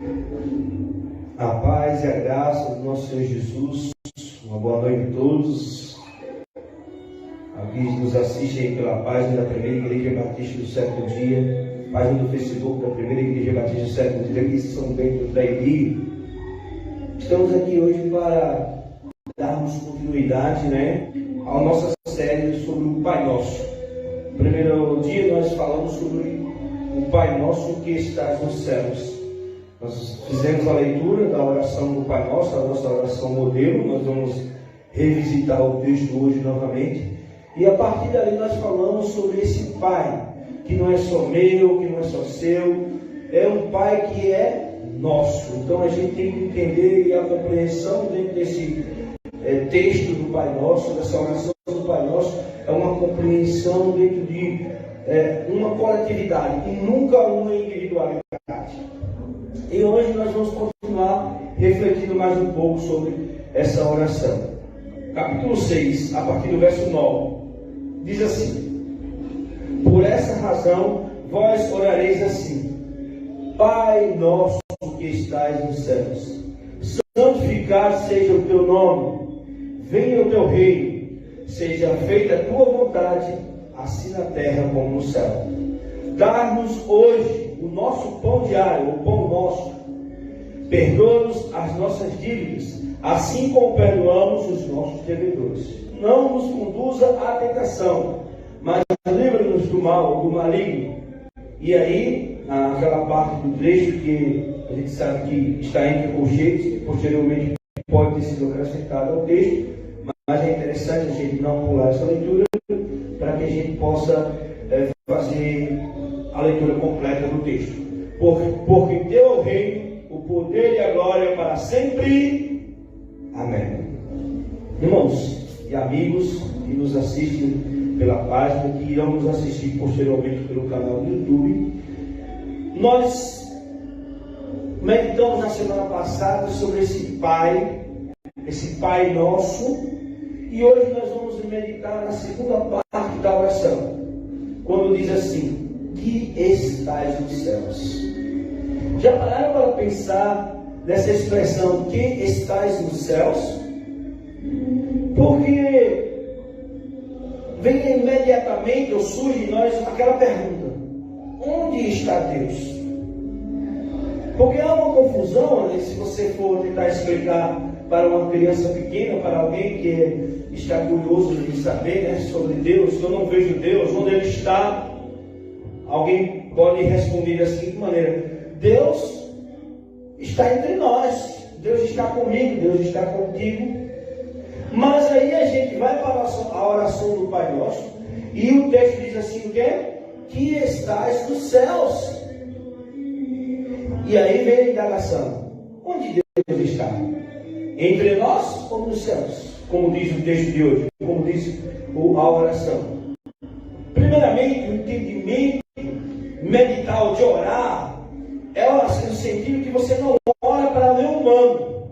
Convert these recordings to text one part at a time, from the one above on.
A paz e a graça do nosso Senhor Jesus. Uma boa noite a todos. Aqui nos assistem pela página da Primeira Igreja Batista do Sétimo Dia, página do Facebook da Primeira Igreja Batista do Sétimo Dia, aqui em São Bento do Trairi. Estamos aqui hoje para darmos continuidade, à nossa série sobre o Pai Nosso. No primeiro dia nós falamos sobre o Pai Nosso que estás nos céus. Nós fizemos a leitura da oração do Pai Nosso, a nossa oração modelo. Nós vamos revisitar o texto hoje novamente. E a partir dali nós falamos sobre esse Pai, que não é só meu, que não é só seu, é um Pai que é nosso. Então a gente tem que entender, e a compreensão dentro desse texto do Pai Nosso, dessa oração do Pai Nosso, é uma compreensão dentro de uma coletividade e nunca uma individualidade. E hoje nós vamos continuar refletindo mais um pouco sobre essa oração. Capítulo 6, a partir do verso 9, diz assim: por essa razão vós orareis assim: Pai nosso que estais nos céus, santificado seja o teu nome, venha o teu reino, seja feita a tua vontade, assim na terra como no céu. Dá-nos hoje o nosso pão diário, o pão nosso. Perdoa-nos as nossas dívidas, assim como perdoamos os nossos devedores. Não nos conduza à tentação, mas livra-nos do mal, do maligno. E aí, aquela parte do trecho que a gente sabe que está entre colchetes, que posteriormente pode ter sido acrescentado ao texto, mas é interessante a gente não pular essa leitura, para que a gente possa fazer a leitura completa do texto. Porque teu é o reino, o poder e a glória para sempre. Amém. Irmãos e amigos que nos assistem pela página, que irão nos assistir posteriormente pelo canal do YouTube, nós meditamos na semana passada sobre esse Pai Nosso, e hoje nós vamos meditar na segunda parte da oração, quando diz assim: que estais nos céus. Já pararam para pensar nessa expressão, que estais nos céus? Porque vem imediatamente, ou surge em nós aquela pergunta: onde está Deus? Porque há uma confusão, se você for tentar explicar para uma criança pequena, para alguém que está curioso de saber sobre Deus, eu não vejo Deus, onde Ele está? Alguém pode responder da seguinte maneira: Deus está entre nós, Deus está comigo, Deus está contigo. Mas aí a gente vai para a oração do Pai Nosso, e o texto diz assim: o quê? Que estás nos céus. E aí vem a indagação: onde Deus está? Entre nós ou nos céus? Como diz o texto de hoje, como diz a oração. Primeiramente, o entendimento meditar, de orar, é oração no sentido que você não ora para nenhum humano,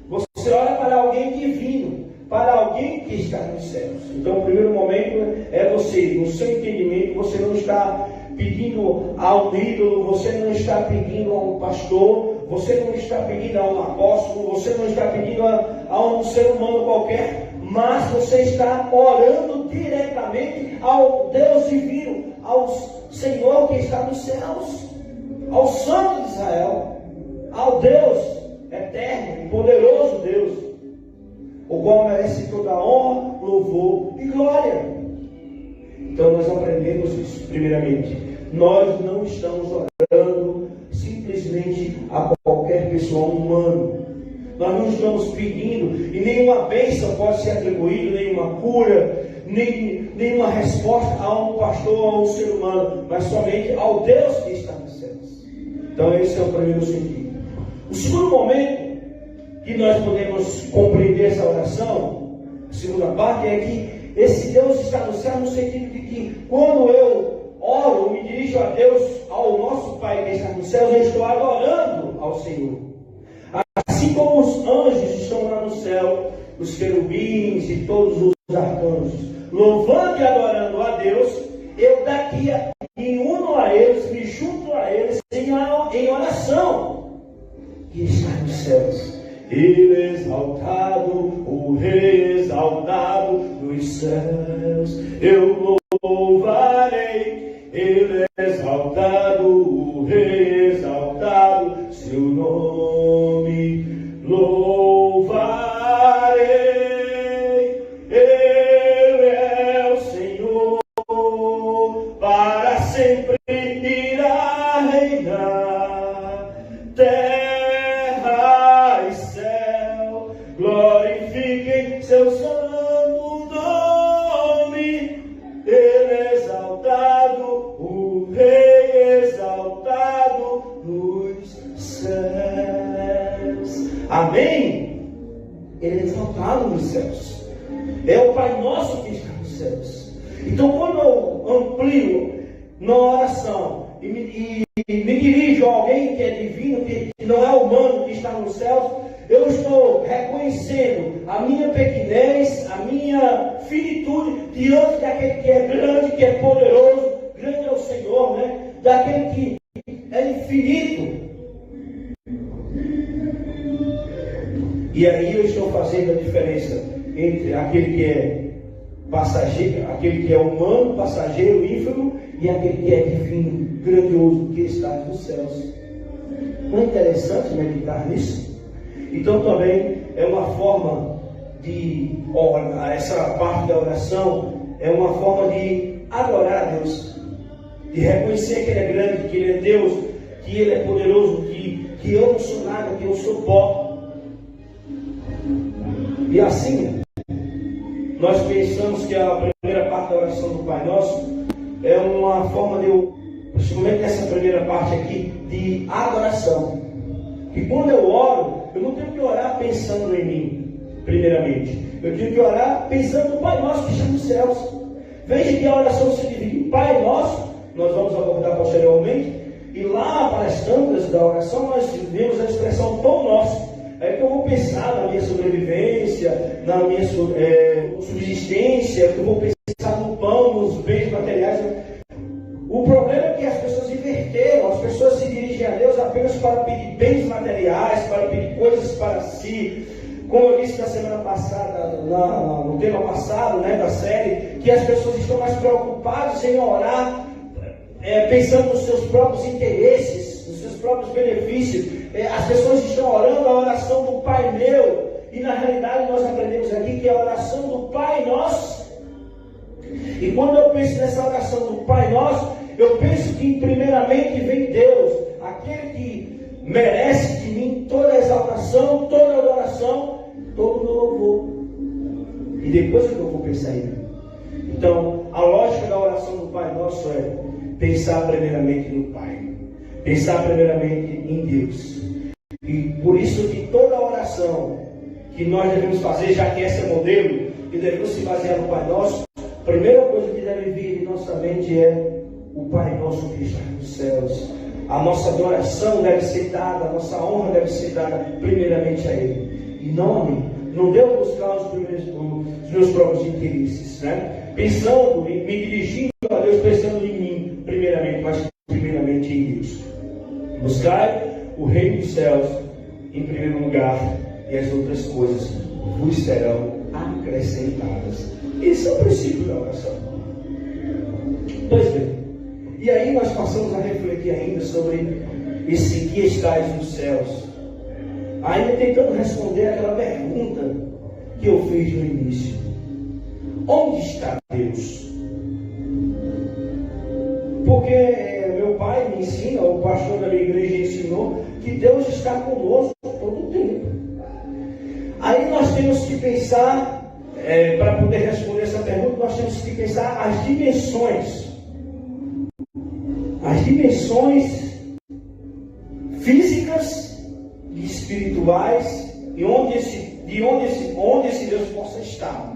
você ora para alguém divino, para alguém que está nos céus. Então o primeiro momento é você, no seu entendimento, você não está pedindo a um ídolo, você não está pedindo a um pastor, você não está pedindo a um apóstolo, você não está pedindo a um ser humano qualquer, mas você está orando diretamente ao Deus divino, ao Senhor que está nos céus, ao Santo de Israel, ao Deus eterno e poderoso Deus, o qual merece toda honra, louvor e glória. Então nós aprendemos isso. Primeiramente, nós não estamos orando simplesmente a qualquer pessoa humana. Nós não estamos pedindo, e nenhuma bênção pode ser atribuída, nenhuma cura, nenhuma resposta a um pastor ou a um ser humano, mas somente ao Deus que está nos céus. Então esse é o primeiro sentido. O segundo momento que nós podemos compreender essa oração, a segunda parte, é que esse Deus está no céu no sentido de que quando eu oro, me dirijo a Deus, ao nosso Pai que está nos céus, eu estou adorando ao Senhor. Assim como os anjos estão lá no céu, os querubins e todos os arcanjos, louvando e adorando a Deus, eu daqui me uno a eles, me junto a eles em oração. céus. Ele exaltado, o Rei exaltado nos céus. Eu louvarei, Ele exaltado, o Rei exaltado, seu nome louvarei. Ele é o Senhor, para sempre irá reinar. Terra e céu glorifiquem seu santo nome. Ele exaltado, o Rei exaltado nos céus. Amém? Ele é exaltado nos céus. É o Pai Nosso que está nos céus. Então, quando eu amplio na oração e me dirijo a alguém que é divino, que não é humano, que está nos céus, eu estou reconhecendo a minha pequenez, a minha finitude diante daquele que é grande, que é poderoso. Grande é o Senhor, né? Daquele que é infinito. E aí eu estou fazendo a diferença entre aquele que é passageiro, aquele que é humano, passageiro, ínfimo, e aquele que é divino, grandioso, que está nos céus. Não é interessante meditar nisso? Então também é uma forma de orar. Essa parte da oração é uma forma de adorar a Deus, de reconhecer que Ele é grande, que Ele é Deus, que Ele é poderoso, que eu não sou nada, que eu sou pó. E assim, nós pensamos que a primeira parte da oração do Pai Nosso é uma forma de eu, principalmente nessa primeira parte aqui, de adoração. E quando eu oro, eu não tenho que orar pensando em mim, primeiramente. Eu tenho que orar pensando no Pai Nosso que está nos céus. Veja que a oração se divide em Pai Nosso, nós vamos abordar posteriormente, e lá para as tantas da oração nós vemos a expressão Pão Nosso. É que eu vou pensar na minha sobrevivência, na minha subsistência, que eu vou pensar no pão, nos bens materiais. O problema é que as pessoas inverteram, as pessoas se dirigem a Deus apenas para pedir bens materiais, para pedir coisas para si. Como eu disse na semana passada, no tema passado, né, da série, que as pessoas estão mais preocupadas em orar, pensando nos seus próprios interesses, nos seus próprios benefícios. As pessoas estão orando a oração do Pai Meu, e na realidade nós aprendemos aqui que é a oração do Pai Nosso. E quando eu penso nessa oração do Pai Nosso, eu penso que primeiramente vem Deus, aquele que merece de mim toda a exaltação, toda a adoração, todo o louvor. E depois é que eu vou pensar em mim. Então, a lógica da oração do Pai Nosso é pensar primeiramente no Pai, pensar primeiramente em Deus. E por isso que toda oração que nós devemos fazer, já que esse é modelo, que devemos se basear no Pai Nosso, a primeira coisa que deve vir em nossa mente é o Pai Nosso que está nos céus. A nossa adoração deve ser dada, a nossa honra deve ser dada primeiramente a Ele, e não a mim. Não devo buscar os meus próprios interesses, né? Pensando, me dirigindo a Deus, pensando em mim primeiramente, mas primeiramente em Deus. Buscai o Reino dos Céus em primeiro lugar, e as outras coisas vos serão acrescentadas. Esse é o princípio da oração. Pois bem, e aí nós passamos a refletir ainda sobre esse que estais nos céus, ainda tentando responder aquela pergunta que eu fiz no início: onde está Deus? Porque meu pai me ensina, o pastor da minha igreja ensinou, que Deus está conosco todo o tempo. Aí nós temos que pensar, para poder responder essa pergunta, nós temos que pensar as dimensões físicas e espirituais, e onde esse Deus possa estar,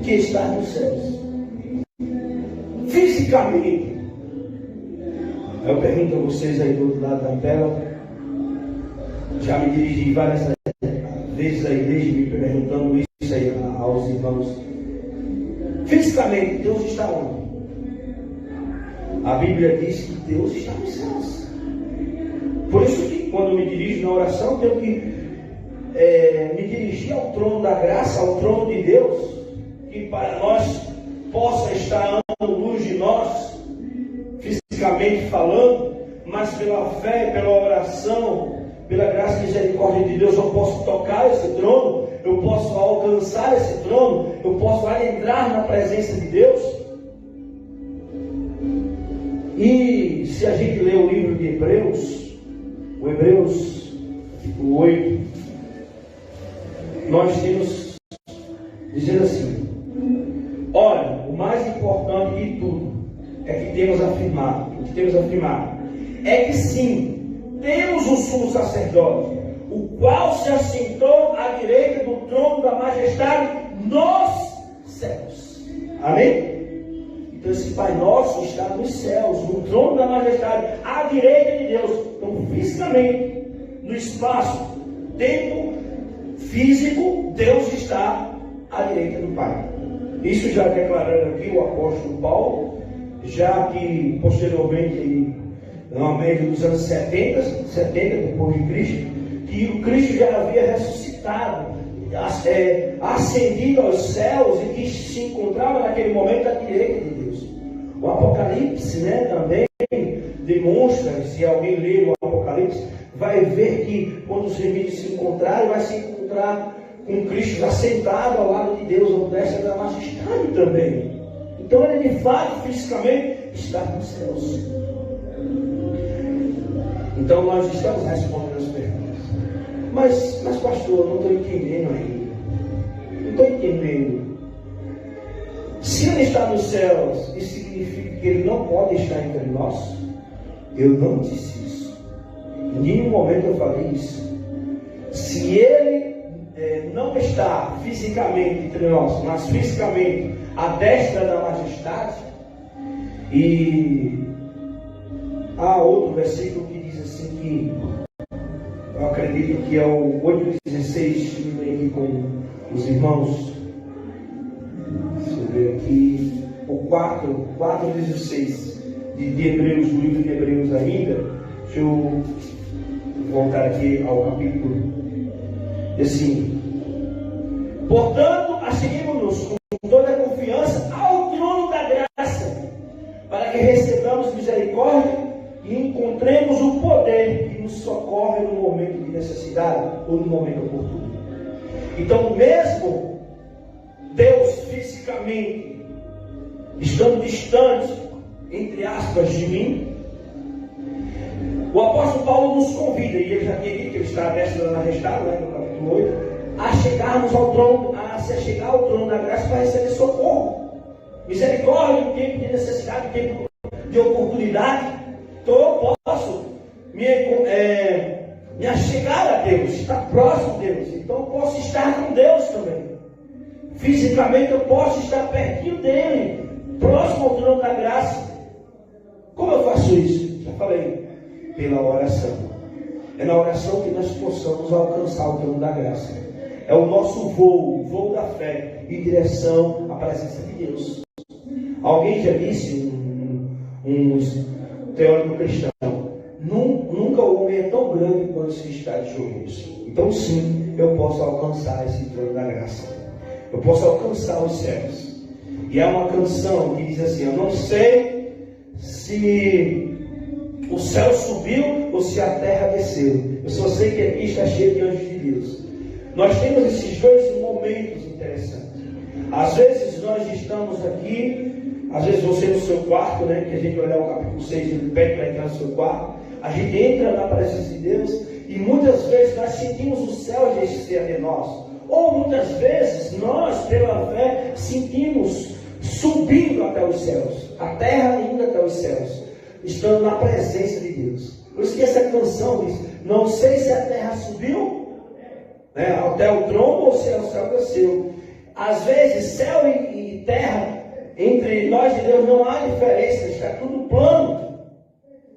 que está nos céus. Fisicamente, eu pergunto a vocês aí do outro lado da tela, já me dirigi várias vezes à igreja me perguntando isso aí aos irmãos. Fisicamente, Deus está onde? A Bíblia diz que Deus está nos céus. Por isso que quando me dirijo na oração, tenho que me dirigir ao trono da graça, ao trono de Deus, que para nós possa estar dando luz de nós, fisicamente falando, mas pela fé, pela oração, pela graça e misericórdia de Deus, eu posso tocar esse trono, eu posso alcançar esse trono, eu posso entrar na presença de Deus. E se a gente ler o livro de Hebreus, o Hebreus, capítulo 8, nós temos dizendo assim: olha, o mais importante de tudo é que temos afirmado, é que sim, temos um sumo sacerdote, o qual se assentou à direita do trono da majestade nos céus. Amém? Então esse Pai Nosso está nos céus, no trono da majestade, à direita de Deus. Então fisicamente, no espaço, tempo físico, Deus está à direita do Pai. Isso já declarando aqui o apóstolo Paulo, já que posteriormente, na média dos anos 70 depois de Cristo, que o Cristo já havia ressuscitado, ascendido aos céus e que se encontrava naquele momento à direita de Deus. O Apocalipse, também demonstra, se alguém ler o Apocalipse, vai ver que quando os remidos se encontrarem, vai se encontrar com Cristo assentado ao lado de Deus, ao destra da majestade também. Então ele de fato, fisicamente, está nos céus. Então nós estamos respondendo as perguntas. Mas pastor, eu não estou entendendo ainda. Não estou entendendo. Se ele está nos céus, isso significa que ele não pode estar entre nós? Eu não disse isso. Em nenhum momento eu falei isso. Se ele não está fisicamente entre nós, mas fisicamente à destra da majestade, e há outro versículo que diz assim, que eu acredito que é o 8,16, estive aqui com os irmãos. Deixa eu ver aqui, o 4,16 de Hebreus, do livro de Hebreus ainda. Deixa eu voltar aqui ao capítulo. Assim: portanto, acheguemos-nos com toda a confiança ao trono da graça, para que recebamos misericórdia e encontremos o poder que nos socorre no momento de necessidade ou no momento oportuno. Então, mesmo Deus fisicamente estando distante, entre aspas, de mim, o apóstolo Paulo nos convida, e ele já tinha dito que ele está à destra da majestade, no capítulo 8, a chegarmos ao trono, a se chegar ao trono da graça para receber socorro, misericórdia no tempo de necessidade, no tempo de oportunidade. Então eu posso me achegar a Deus, estar próximo de Deus. Então eu posso estar com Deus também. Fisicamente eu posso estar pertinho dele, próximo ao trono da graça. Como eu faço isso? Já falei, pela oração. É na oração que nós possamos alcançar o trono da graça. É o nosso voo, o voo da fé, em direção à presença de Deus. Alguém já disse, um teórico cristão, nunca o homem é tão grande quanto se está de joelhos. Então sim, eu posso alcançar esse trono da graça. Eu posso alcançar os céus. E há uma canção que diz assim: eu não sei se o céu subiu ou se a terra desceu. Eu só sei que aqui está cheio de anjos de Deus. Nós temos esses dois momentos interessantes. Às vezes nós estamos aqui, às vezes você no seu quarto, que a gente olhar o capítulo 6, ele pede para entrar no seu quarto. A gente entra na presença de Deus e muitas vezes nós sentimos o céu descer até nós. Ou muitas vezes nós, pela fé, sentimos subindo até os céus, a terra indo até os céus, estando na presença de Deus. Por isso que essa canção diz: não sei se a terra subiu até o trono ou se o céu desceu. Às vezes céu e terra, entre nós e Deus não há diferença, está tudo plano.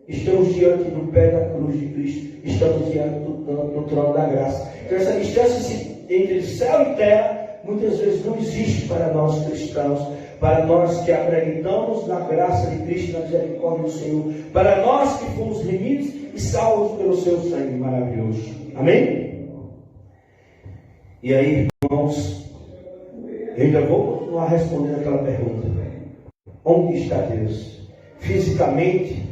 Estamos diante do pé da cruz de Cristo, estamos diante do trono da graça. Então essa distância entre céu e terra muitas vezes não existe para nós cristãos, para nós que acreditamos na graça de Cristo, na misericórdia do Senhor, para nós que fomos remidos e salvos pelo seu sangue maravilhoso. Amém? E aí, irmãos, eu ainda vou continuar respondendo aquela pergunta: onde está Deus? Fisicamente,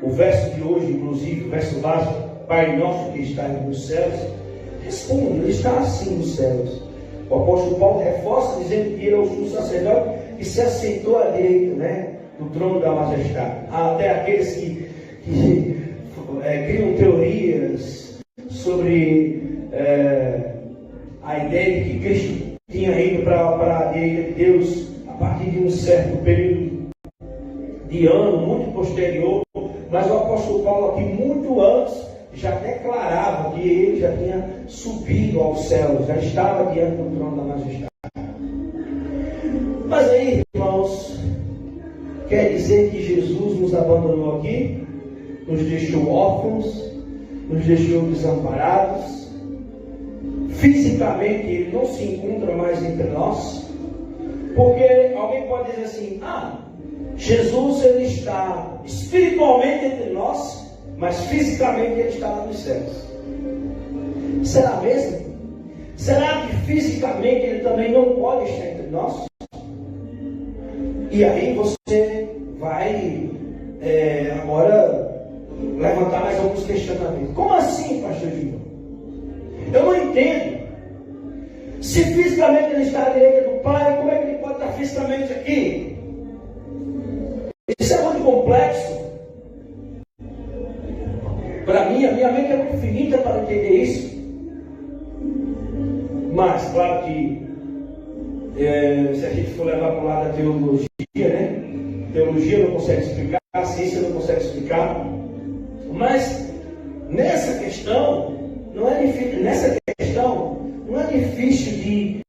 o verso de hoje, inclusive, o verso básico, Pai nosso que está nos céus, responde, ele está assim nos céus. O apóstolo Paulo reforça dizendo que ele é o sumo sacerdote que se assentou à direita, né, do trono da majestade. Há até aqueles que criam teorias sobre a ideia de que Cristo tinha ido para a direita de Deus a partir de um certo período de ano, muito posterior, mas o apóstolo Paulo aqui, muito antes, já declarava que ele já tinha subido aos céus, já estava diante do trono da majestade. Mas aí, irmãos, quer dizer que Jesus nos abandonou aqui, nos deixou órfãos, nos deixou desamparados, fisicamente ele não se encontra mais entre nós, porque alguém pode dizer assim: Jesus ele está espiritualmente entre nós, mas fisicamente ele está lá nos céus. Será mesmo? Será que fisicamente ele também não pode estar entre nós? E aí você vai agora levantar mais alguns questionamentos. Como assim, pastor Gil? Eu não entendo. Se fisicamente ele está à direita do Pai, como é que ele pode estar fisicamente aqui? Isso é muito complexo. Para mim, a minha mente é muito finita para entender isso. Mas, claro que se a gente for levar para o lado da teologia, né? Teologia não consegue explicar, a ciência não consegue explicar. Mas nessa questão não é difícil de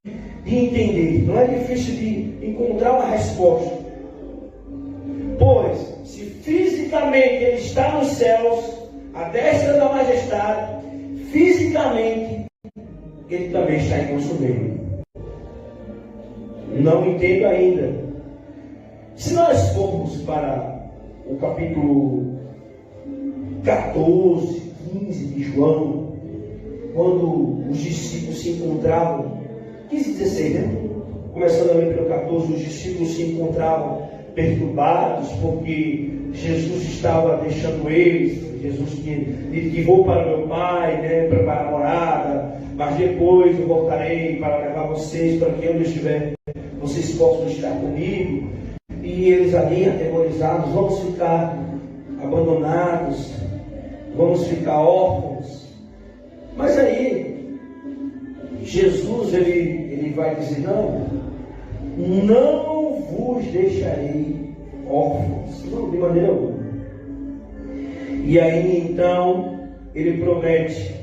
entender, não é difícil de encontrar uma resposta. Pois, se fisicamente ele está nos céus, à destra da majestade, fisicamente ele também está em nosso meio. Não entendo ainda. Se nós formos para o capítulo 14, 15 de João, quando os discípulos se encontravam, 15 e 16, né? Começando ali pelo 14, os discípulos se encontravam perturbados porque Jesus estava deixando eles. Jesus que vou para meu Pai, né, preparar a morada, mas depois eu voltarei para levar vocês para que onde eu estiver, vocês possam estar comigo. E eles ali aterrorizados: vamos ficar abandonados, vamos ficar órfãos. Mas aí Jesus ele vai dizer: não vos deixarei órfãos, não, de maneira alguma. E aí então ele promete,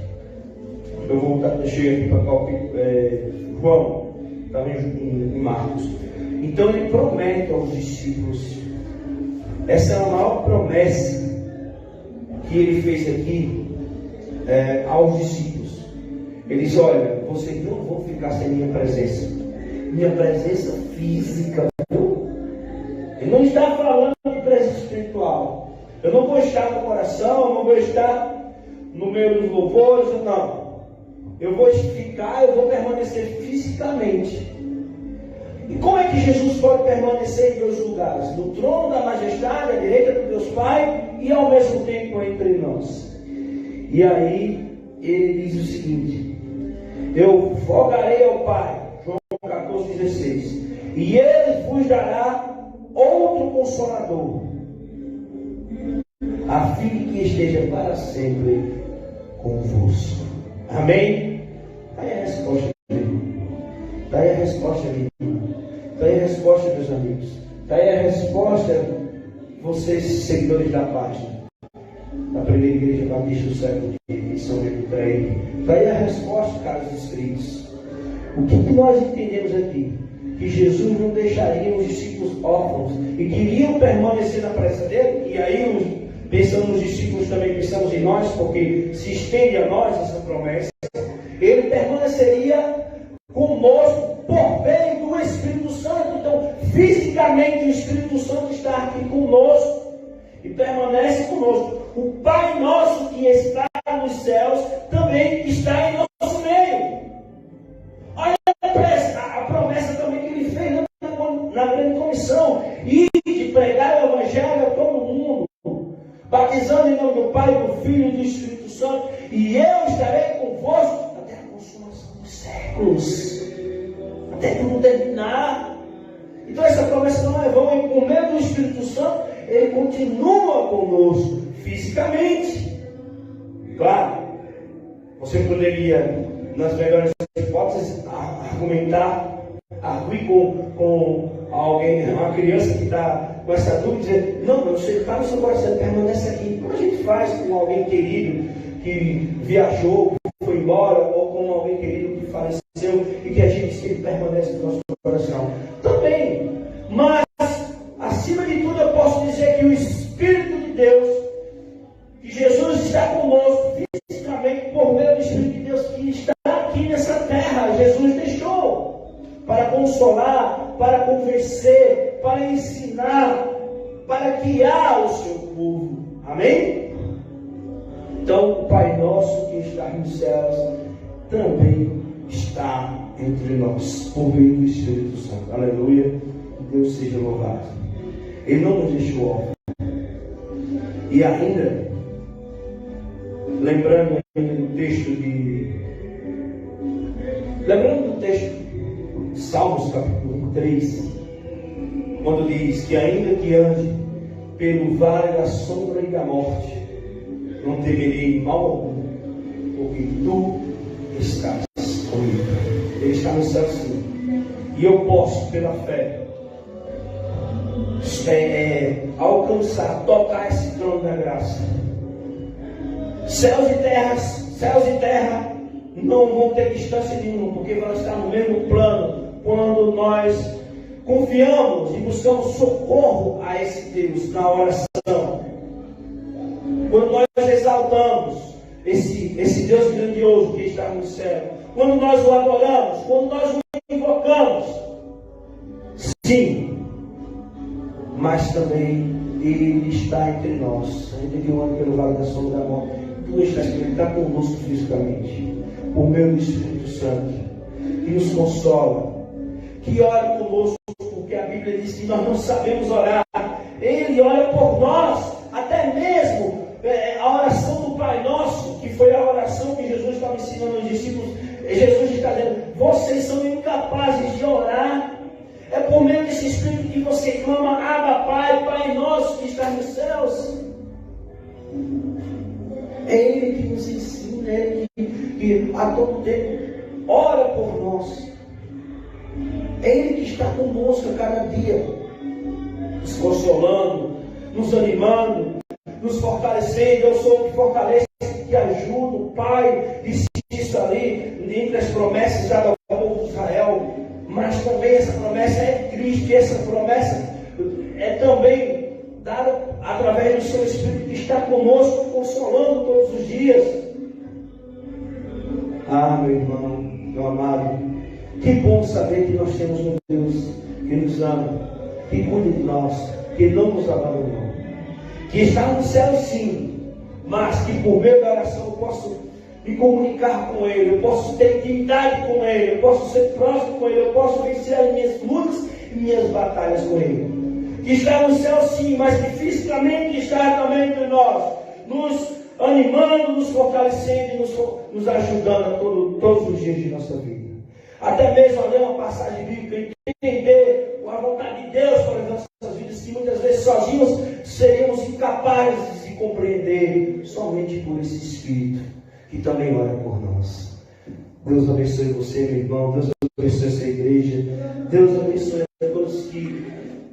eu vou voltar, deixa eu ir aqui para João, estava em Marcos. Então ele promete aos discípulos, essa é a maior promessa que ele fez aqui aos discípulos. Ele diz: olha, vocês não vão ficar sem minha presença física. Ele não está falando de presença espiritual. Eu não vou estar no coração, eu não vou estar no meio dos louvores, não. Eu vou permanecer fisicamente. E como é que Jesus pode permanecer em dois lugares? No trono da majestade, à direita do Deus Pai, e ao mesmo tempo entre nós. E aí ele diz o seguinte: eu rogarei ao Pai, João 14,16, e ele vos dará outro Consolador, a fim de que esteja para sempre convosco. Amém? Está aí a resposta dele. Está aí a resposta, amigo. Está aí a resposta, meus amigos. Está aí a resposta, vocês, seguidores da página da primeira igreja batista do século de São Pedro Freire. Está aí a resposta, caros inscritos. O que nós entendemos aqui? Que Jesus não deixaria os discípulos órfãos e queriam permanecer na presença dele. E aí, pensando nos discípulos, também pensamos em nós, porque se estende a nós essa promessa. Ele permaneceria conosco por meio do Espírito Santo. Então, fisicamente, o Espírito Santo está aqui conosco e permanece conosco. O Pai nosso que está nos céus também está em nosso meio. Olha a promessa também que ele fez na grande comissão: e de pregar o Evangelho a todo mundo, batizando em nome do Pai, do Filho e do Espírito Santo, e eu estarei convosco até a consumação dos séculos, até tudo terminar. Então essa promessa não é vã, e por meio do Espírito Santo ele continua conosco fisicamente. Claro, você poderia, nas melhores hipóteses, arguir com alguém, uma criança que está com essa dúvida, dizer: não, você está no seu coração, permanece aqui. Como a gente faz com alguém querido que viajou, foi embora, ou com alguém querido que faleceu e que a gente diz que ele permanece no nosso coração? Também. Mas, acima de tudo, eu posso dizer que o Espírito de Deus, que Jesus está conosco fisicamente por meio do Espírito de Deus que está aqui nessa terra. Jesus deixou para consolar, para convencer, para ensinar, para guiar o seu povo. Amém? Então, o Pai nosso que está nos céus também está entre nós, por meio do Espírito Santo. Aleluia. Deus seja louvado. Ele não nos deixou órfãos. E ainda, lembrando do texto de Salmos capítulo 3, quando diz que ainda que ande pelo vale da sombra e da morte, não temerei mal algum, porque tu estás comigo. Ele está no céu sim. E eu posso, pela fé, alcançar, tocar esse trono da graça. Céus e terra não vão ter distância nenhuma, porque vão estar no mesmo plano quando nós confiamos e buscamos socorro a esse Deus na oração. Quando nós exaltamos esse Deus grandioso que está no céu, quando nós o adoramos, quando nós o invocamos, sim, mas também Ele está entre nós. Ainda que eu ande pelo vale da sombra da morte, tudo está escrito, Ele está conosco fisicamente, por meio do Espírito Santo, que nos consola, que ora conosco, porque a Bíblia diz que nós não sabemos orar. Ele ora por nós, até mesmo a oração do Pai Nosso, que foi a oração que Jesus estava ensinando aos discípulos. Jesus está dizendo: vocês são incapazes de orar. É por meio desse Espírito que você clama: Abba, Pai, Pai Nosso que está nos céus. É Ele que nos ensina, é Ele que a todo tempo ora por nós. É Ele que está conosco a cada dia, nos consolando, nos animando, nos fortalecendo. Eu sou o que fortalece, que ajuda. O Pai disse isso ali, entre as promessas dadas ao povo de Israel. Mas também essa promessa é Cristo, e essa promessa é também dada através do seu Espírito que está conosco, consolando todos os dias. Ah, meu irmão, meu amado, que bom saber que nós temos um Deus que nos ama, que cuida de nós, que não nos abandonou, que está no céu sim, mas que por meio da oração eu posso me comunicar com Ele, eu posso ter intimidade com Ele, eu posso ser próximo com Ele, eu posso vencer as minhas lutas e minhas batalhas com Ele. Que está no céu sim, mas que fisicamente está também entre nós, nos animando, nos fortalecendo e nos ajudando todos os dias de nossa vida. Até mesmo a ler uma passagem bíblica, entender a vontade de Deus para as nossas vidas, que muitas vezes sozinhos seríamos incapazes de compreender, somente por esse Espírito que também ora por nós. Deus abençoe você, meu irmão. Deus abençoe essa igreja. Deus abençoe a todos que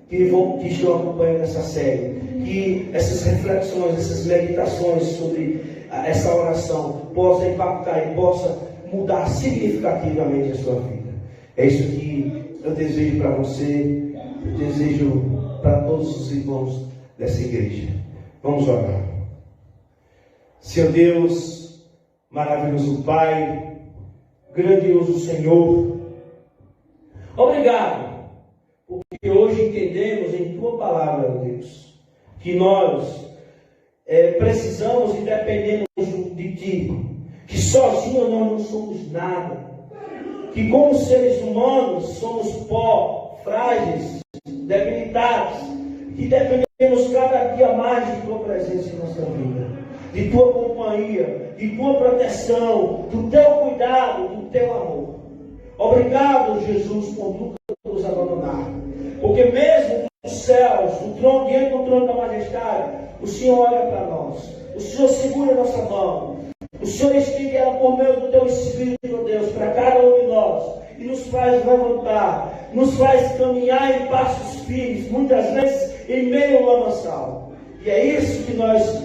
estão acompanhando essa série. Que essas reflexões, essas meditações sobre essa oração possam impactar e possam mudar significativamente a sua vida. É isso que eu desejo para você, eu desejo para todos os irmãos dessa igreja. Vamos orar. Senhor Deus, maravilhoso Pai, grandioso Senhor, obrigado, porque hoje entendemos em Tua palavra, Deus, que nós precisamos e dependemos de Ti, que sozinhos nós não somos nada, que como seres humanos somos pó, frágeis, debilitados, que dependemos cada dia mais de Tua presença em nossa vida, de Tua companhia, de Tua proteção, do Teu cuidado, do Teu amor. Obrigado, Jesus, por nunca nos abandonar, porque mesmo dos céus, do trono, diante do trono da majestade, o Senhor olha para nós, o Senhor segura a nossa mão, o Senhor estende ela por meio do Teu Espírito, Deus, para cada um de nós, e nos faz levantar, nos faz caminhar em passos firmes, muitas vezes em meio ao lamaçal. E é isso que nós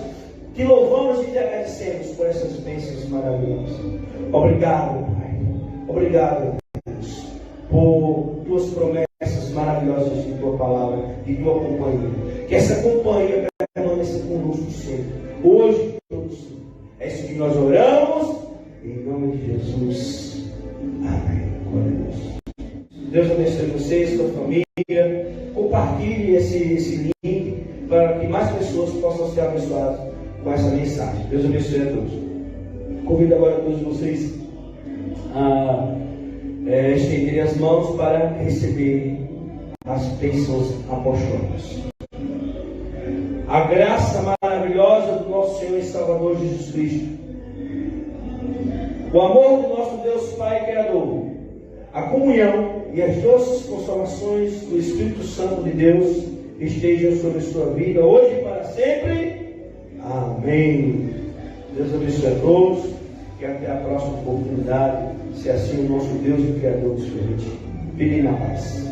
te louvamos e te agradecemos por essas bênçãos maravilhosas. Obrigado, Pai. Obrigado, Deus, por Tuas promessas maravilhosas de Tua palavra, de Tua companhia. Que essa companhia permaneça conosco sempre, hoje e todos. É isso que nós oramos, em nome de Jesus. Amém. Glória a Deus. Deus abençoe você, sua família. Compartilhe esse link para que mais pessoas possam ser abençoadas com essa mensagem. Deus abençoe a todos. Convido agora a todos vocês a estenderem as mãos para receber as bênçãos apostólicas. A graça maravilhosa do nosso Senhor e Salvador Jesus Cristo, o amor do nosso Deus Pai Criador, a comunhão e as doces consolações do Espírito Santo de Deus estejam sobre a sua vida, hoje e para sempre. Amém. Deus abençoe a todos e até a próxima oportunidade, se assim o nosso Deus e Criador nos permitir. Fiquem na paz.